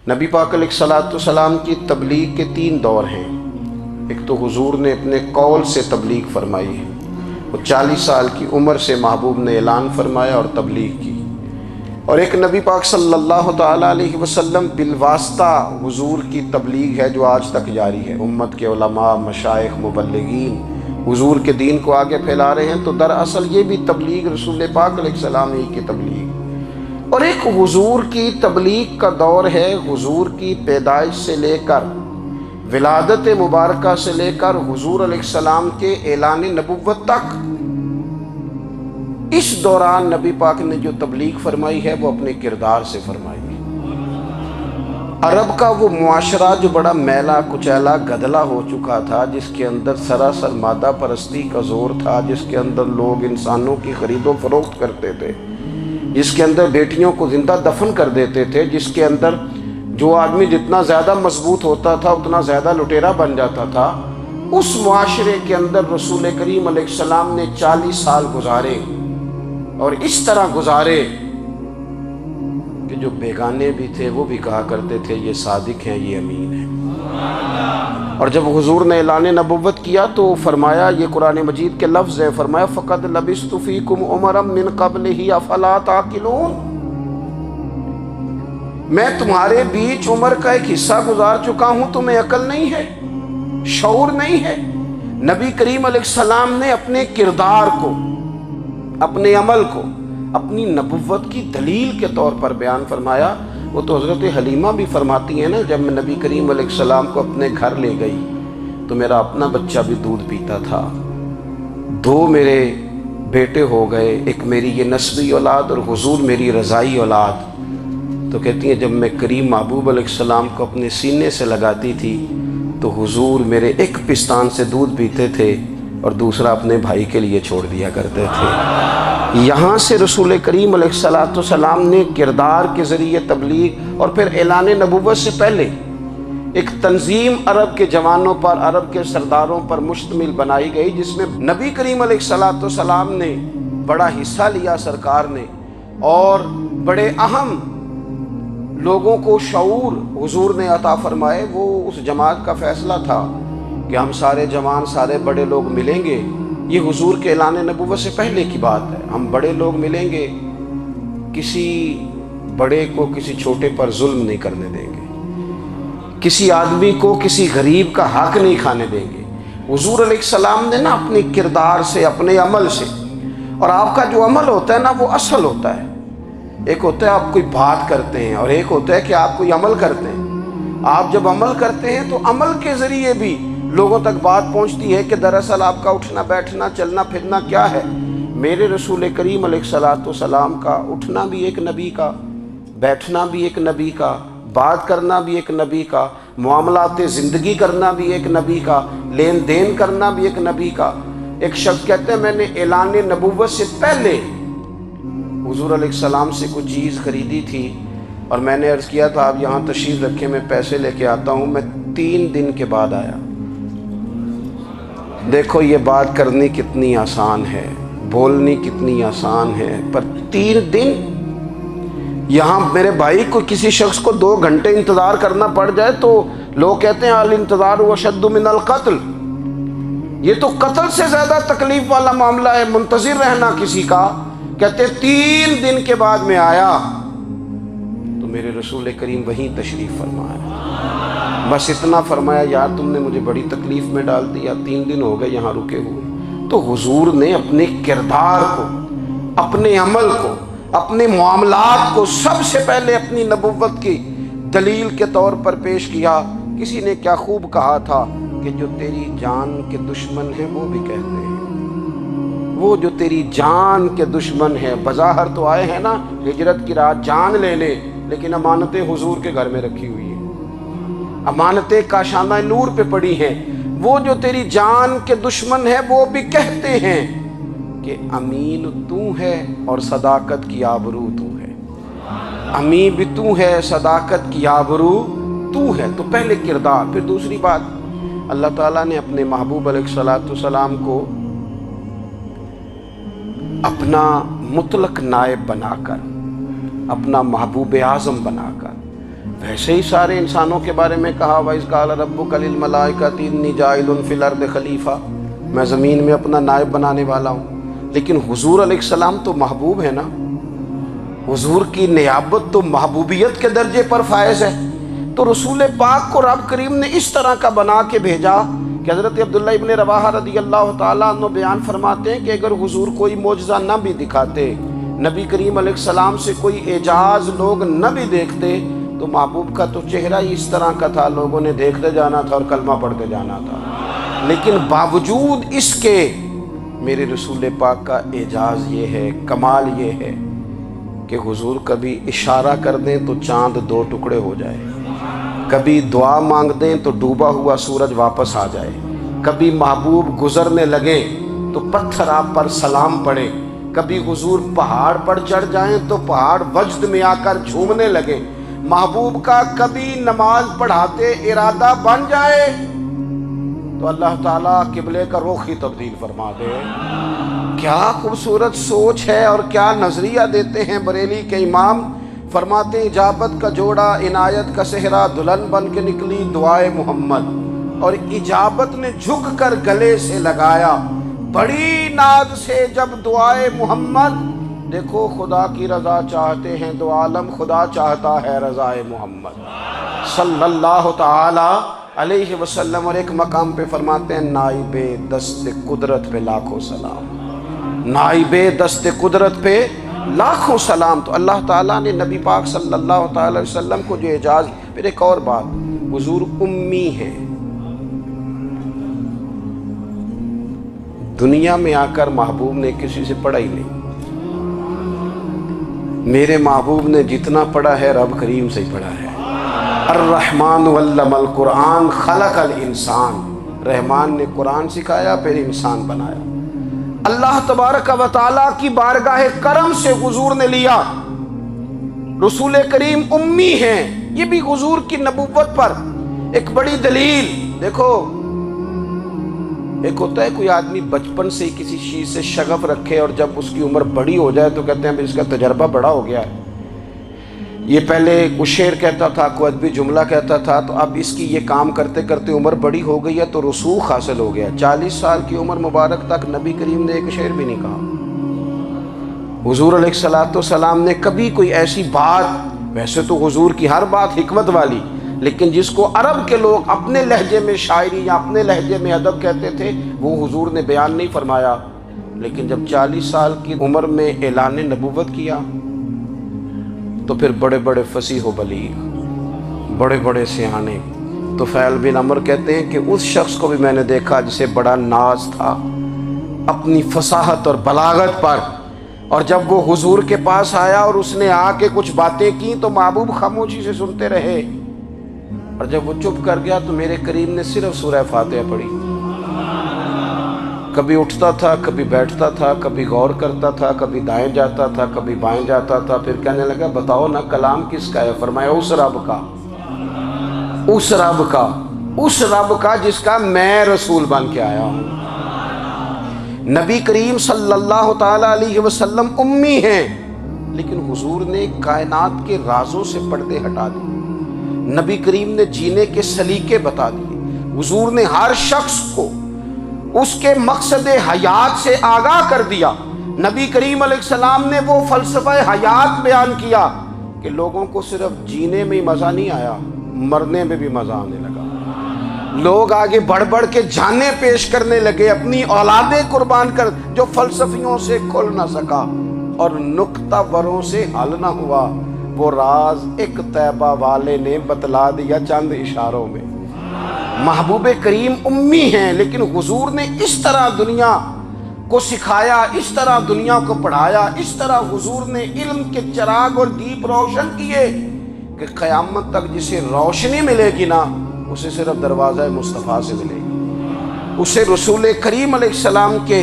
نبی پاک علیہ الصلوۃ والسلام کی تبلیغ کے 3 دور ہیں۔ ایک تو حضور نے اپنے قول سے تبلیغ فرمائی ہے، وہ 40 سال کی عمر سے محبوب نے اعلان فرمایا اور تبلیغ کی، اور ایک نبی پاک صلی اللہ تعالیٰ علیہ وسلم بالواسطہ حضور کی تبلیغ ہے جو آج تک جاری ہے۔ امت کے علماء، مشائخ، مبلغین حضور کے دین کو آگے پھیلا رہے ہیں، تو دراصل یہ بھی تبلیغ رسول پاک علیہ السلام ہی کی تبلیغ۔ اور ایک حضور کی تبلیغ کا دور ہے، حضور کی پیدائش سے لے کر ولادت مبارکہ سے لے کر حضور علیہ السلام کے اعلان نبوت تک۔ اس دوران نبی پاک نے جو تبلیغ فرمائی ہے وہ اپنے کردار سے فرمائی ہے۔ عرب کا وہ معاشرہ جو بڑا میلا کچیلا گدلا ہو چکا تھا، جس کے اندر سراسر مادہ پرستی کا زور تھا، جس کے اندر لوگ انسانوں کی خرید و فروخت کرتے تھے، جس کے اندر بیٹیوں کو زندہ دفن کر دیتے تھے، جس کے اندر جو آدمی جتنا زیادہ مضبوط ہوتا تھا اتنا زیادہ لٹیرا بن جاتا تھا، اس معاشرے کے اندر رسول کریم علیہ السلام نے 40 سال گزارے، اور اس طرح گزارے کہ جو بیگانے بھی تھے وہ بھی کہا کرتے تھے یہ صادق ہیں، یہ امین ہیں۔ اور جب حضور نے اعلان نبوت کیا تو فرمایا، یہ قرآن مجید کے لفظ ہیں، فرمایا فَقَدْ لَبِثْتُ فِيكُمْ عُمَرًا مِّن قَبْلِهِ أَفَلَا تَعْقِلُونَ، میں تمہارے بیچ عمر کا ایک حصہ گزار چکا ہوں، تمہیں عقل نہیں ہے، شعور نہیں ہے۔ نبی کریم علیہ السلام نے اپنے کردار کو، اپنے عمل کو اپنی نبوت کی دلیل کے طور پر بیان فرمایا۔ وہ تو حضرت حلیمہ بھی فرماتی ہیں نا، جب میں نبی کریم علیہ السلام کو اپنے گھر لے گئی تو میرا اپنا بچہ بھی دودھ پیتا تھا، 2 میرے بیٹے ہو گئے، ایک میری یہ نسبی اولاد اور حضور میری رضائی اولاد۔ تو کہتی ہیں جب میں کریم محبوب علیہ السلام کو اپنے سینے سے لگاتی تھی تو حضور میرے ایک پستان سے دودھ پیتے تھے اور دوسرا اپنے بھائی کے لیے چھوڑ دیا کرتے تھے۔ یہاں سے رسول کریم علیہ السلام نے کردار کے ذریعے تبلیغ، اور پھر اعلان نبوت سے پہلے ایک تنظیم عرب کے جوانوں پر، عرب کے سرداروں پر مشتمل بنائی گئی، جس میں نبی کریم علیہ السلام نے بڑا حصہ لیا سرکار نے، اور بڑے اہم لوگوں کو شعور حضور نے عطا فرمائے۔ وہ اس جماعت کا فیصلہ تھا کہ ہم سارے جوان، سارے بڑے لوگ ملیں گے، یہ حضور کے اعلان نبوت سے پہلے کی بات ہے، ہم بڑے لوگ ملیں گے، کسی بڑے کو کسی چھوٹے پر ظلم نہیں کرنے دیں گے، کسی آدمی کو کسی غریب کا حق نہیں کھانے دیں گے۔ حضور علیہ السلام نے نا اپنے کردار سے، اپنے عمل سے، اور آپ کا جو عمل ہوتا ہے نا وہ اصل ہوتا ہے، ایک ہوتا ہے آپ کوئی بات کرتے ہیں اور ایک ہوتا ہے کہ آپ کوئی عمل کرتے ہیں۔ آپ جب عمل کرتے ہیں تو عمل کے ذریعے بھی لوگوں تک بات پہنچتی ہے کہ دراصل آپ کا اٹھنا بیٹھنا چلنا پھرنا کیا ہے۔ میرے رسول کریم علیہ السلام کا اٹھنا بھی ایک نبی کا، بیٹھنا بھی ایک نبی کا، بات کرنا بھی ایک نبی کا، معاملات زندگی کرنا بھی ایک نبی کا، لین دین کرنا بھی ایک نبی کا۔ ایک شخص کہتے ہیں میں نے اعلان نبوت سے پہلے حضور علیہ السلام سے کوئی چیز خریدی تھی، اور میں نے عرض کیا تھا آپ یہاں تشریف رکھیں، میں پیسے لے کے آتا ہوں، میں 3 دن کے بعد آیا۔ دیکھو یہ بات کرنی کتنی آسان ہے، بولنی کتنی آسان ہے، پر 3 دن یہاں میرے بھائی کو کسی شخص کو 2 گھنٹے انتظار کرنا پڑ جائے تو لوگ کہتے ہیں الانتظار اشد من القتل، یہ تو قتل سے زیادہ تکلیف والا معاملہ ہے منتظر رہنا کسی کا۔ کہتے 3 دن کے بعد میں آیا تو میرے رسول کریم وہیں تشریف فرمایا، بس اتنا فرمایا یار تم نے مجھے بڑی تکلیف میں ڈال دیا، 3 دن ہو گئے یہاں رکے ہوئے۔ تو حضور نے اپنے کردار کو، اپنے عمل کو، اپنے معاملات کو سب سے پہلے اپنی نبوت کی دلیل کے طور پر پیش کیا۔ کسی نے کیا خوب کہا تھا کہ جو تیری جان کے دشمن ہیں وہ بھی کہتے ہیں، وہ جو تیری جان کے دشمن ہیں، بظاہر تو آئے ہیں نا ہجرت کی رات جان لینے، لیکن امانتیں حضور کے گھر میں رکھی ہوئی ہیں، امانتیں کاشانہ نور پہ پڑی ہیں۔ وہ جو تیری جان کے دشمن ہیں وہ بھی کہتے ہیں کہ امین تو ہے اور صداقت کی آبرو تو ہے، امین بھی تو ہے، صداقت کی آبرو تو ہے۔ تو پہلے کردار، پھر دوسری بات، اللہ تعالیٰ نے اپنے محبوب علیہ السلام کو اپنا مطلق نائب بنا کر، اپنا محبوب اعظم بنا کر ایسے ہی سارے انسانوں کے بارے میں کہا وَإِذْ قَالَ رَبُّكَ لِلْمَلَائِكَةِ إِنِّي جَاعِلٌ فِي الْأَرْضِ خلیفہ، میں زمین میں اپنا نائب بنانے والا ہوں۔ لیکن حضور علیہ السلام تو محبوب ہے نا، حضور کی نیابت تو محبوبیت کے درجے پر فائز ہے۔ تو رسول پاک کو رب کریم نے اس طرح کا بنا کے بھیجا کہ حضرت عبداللہ ابن رواحہ رضی اللہ تعالیٰ عنہ بیان فرماتے ہیں کہ اگر حضور کوئی معجزہ نہ بھی دکھاتے، نبی کریم علیہ السلام سے کوئی اعجاز لوگ نہ بھی دیکھتے، تو محبوب کا تو چہرہ ہی اس طرح کا تھا، لوگوں نے دیکھتے جانا تھا اور کلمہ پڑھتے جانا تھا۔ لیکن باوجود اس کے میرے رسول پاک کا اعجاز یہ ہے، کمال یہ ہے کہ حضور کبھی اشارہ کر دیں تو چاند 2 ٹکڑے ہو جائے، کبھی دعا مانگ دیں تو ڈوبا ہوا سورج واپس آ جائے، کبھی محبوب گزرنے لگے تو پتھر آپ پر سلام پڑے، کبھی حضور پہاڑ پر چڑھ جائیں تو پہاڑ وجد میں آ کر جھومنے لگے، محبوب کا کبھی نماز پڑھاتے ارادہ بن جائے تو اللہ تعالیٰ قبلے کا رخ ہی تبدیل فرما دے۔ کیا خوبصورت سوچ ہے اور کیا نظریہ دیتے ہیں بریلی کے امام۔ فرماتے ہیں اجابت کا جوڑا عنایت کا صحرا، دلہن بن کے نکلی دعائے محمد، اور اجابت نے جھک کر گلے سے لگایا بڑی ناز سے جب دعائے محمد۔ دیکھو خدا کی رضا چاہتے ہیں دو عالم، خدا چاہتا ہے رضائے محمد صلی اللہ تعالی علیہ وسلم۔ اور ایک مقام پہ فرماتے ہیں نائب دست قدرت پہ لاکھوں سلام، نائب دست قدرت پہ لاکھوں سلام۔ تو اللہ تعالیٰ نے نبی پاک صلی اللہ تعالی علیہ وسلم کو جو اعجاز۔ پھر ایک اور بات، حضور امی ہے، دنیا میں آ کر محبوب نے کسی سے پڑھا ہی نہیں۔ میرے محبوب نے جتنا پڑھا ہے رب کریم سے ہی پڑھا ہے۔ الرحمن علم القرآن خلق الانسان، رحمان نے قرآن سکھایا پھر انسان بنایا۔ اللہ تبارک و تعالیٰ کی بارگاہ کرم سے حضور نے لیا۔ رسول کریم امی ہیں، یہ بھی حضور کی نبوت پر ایک بڑی دلیل۔ دیکھو ایک ہوتا ہے کوئی آدمی بچپن سے ہی کسی چیز سے شغف رکھے اور جب اس کی عمر بڑی ہو جائے تو کہتے ہیں اس کا تجربہ بڑا ہو گیا ہے۔ یہ پہلے کوئی شعر کہتا تھا، کوئی ادبی جملہ کہتا تھا، تو اب اس کی یہ کام کرتے کرتے عمر بڑی ہو گئی ہے تو رسوخ حاصل ہو گیا۔ 40 سال کی عمر مبارک تک نبی کریم نے ایک شعر بھی نہیں کہا۔ حضور علیہ السلام نے کبھی کوئی ایسی بات، ویسے تو حضور کی ہر بات حکمت والی، لیکن جس کو عرب کے لوگ اپنے لہجے میں شاعری یا اپنے لہجے میں ادب کہتے تھے، وہ حضور نے بیان نہیں فرمایا۔ لیکن جب 40 سال کی عمر میں اعلان نبوت کیا تو پھر بڑے بڑے فصیح و بلیغ، بڑے بڑے سیانے طفیل بن عمر کہتے ہیں کہ اس شخص کو بھی میں نے دیکھا جسے بڑا ناز تھا اپنی فصاحت اور بلاغت پر، اور جب وہ حضور کے پاس آیا اور اس نے آ کے کچھ باتیں کی تو محبوب خاموشی سے سنتے رہے، اور جب وہ چپ کر گیا تو میرے کریم نے صرف سورہ فاتحہ پڑھی۔ کبھی اٹھتا تھا، کبھی بیٹھتا تھا، کبھی غور کرتا تھا، کبھی دائیں جاتا تھا، کبھی بائیں جاتا تھا، پھر کہنے لگا بتاؤ نا کلام کس کا ہے؟ فرمایا اس رب کا، اس رب کا، اس رب کا جس کا میں رسول بن کے آیا ہوں۔ نبی کریم صلی اللہ تعالی علیہ وسلم امی ہیں، لیکن حضور نے کائنات کے رازوں سے پردے ہٹا دیے، نبی کریم نے جینے کے سلیقے بتا دیے، حضور نے ہر شخص کو اس کے مقصد حیات سے آگاہ کر دیا۔ نبی کریم علیہ السلام نے وہ فلسفہ حیات بیان کیا کہ لوگوں کو صرف جینے میں مزہ نہیں آیا، مرنے میں بھی مزہ آنے لگا۔ لوگ آگے بڑھ بڑھ کے جانیں پیش کرنے لگے، اپنی اولادیں قربان کر، جو فلسفیوں سے کھل نہ سکا اور نکتہ وروں سے حل نہ ہوا، وہ راز ایک طیبہ والے نے بتلا دیا چند اشاروں میں۔ محبوب کریم امی ہیں، لیکن حضور نے اس طرح دنیا کو سکھایا، اس طرح دنیا کو پڑھایا، اس طرح حضور نے علم کے چراغ اور دیپ روشن کیے کہ قیامت تک جسے روشنی ملے گی نا، اسے صرف دروازہ مصطفیٰ سے ملے گی، اسے رسول کریم علیہ السلام کے